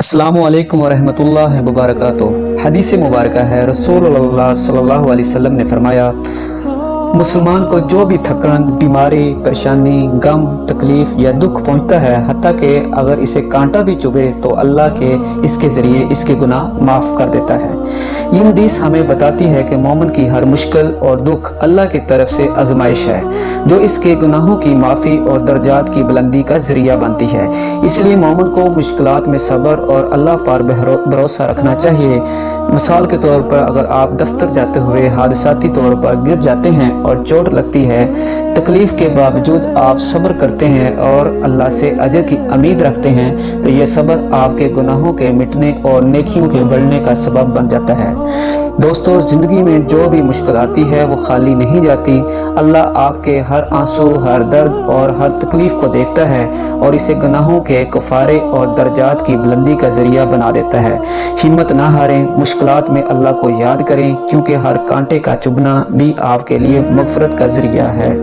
السلام علیکم ورحمۃ اللہ وبرکاتہ۔ حدیث مبارکہ ہے، رسول اللہ صلی اللہ علیہ وسلم نے فرمایا، مسلمان کو جو بھی تھکن، بیماری، پریشانی، غم، تکلیف یا دکھ پہنچتا ہے، حتیٰ کہ اگر اسے کانٹا بھی چبھے تو اللہ کے اس کے ذریعے اس کے گناہ معاف کر دیتا ہے۔ یہ حدیث ہمیں بتاتی ہے کہ مومن کی ہر مشکل اور دکھ اللہ کی طرف سے آزمائش ہے، جو اس کے گناہوں کی معافی اور درجات کی بلندی کا ذریعہ بنتی ہے۔ اس لیے مومن کو مشکلات میں صبر اور اللہ پر بھروسہ رکھنا چاہیے۔ مثال کے طور پر اگر آپ دفتر جاتے ہوئے حادثاتی طور پر گر جاتے ہیں اور چوٹ لگتی ہے، تکلیف کے باوجود آپ صبر کرتے ہیں اور اللہ سے اجر کی امید رکھتے ہیں، تو یہ صبر آپ کے گناہوں کے مٹنے اور نیکیوں کے بڑھنے کا سبب بن جاتا ہے۔ دوستو، زندگی میں جو بھی مشکل آتی ہے وہ خالی نہیں جاتی۔ اللہ آپ کے ہر آنسو، ہر درد اور ہر تکلیف کو دیکھتا ہے اور اسے گناہوں کے کفارے اور درجات کی بلندی کا ذریعہ بنا دیتا ہے۔ ہمت نہ ہاریں، مشکلات میں اللہ کو یاد کریں، کیونکہ ہر کانٹے کا چبھنا بھی آپ کے لیے مغفرت کا ذریعہ ہے۔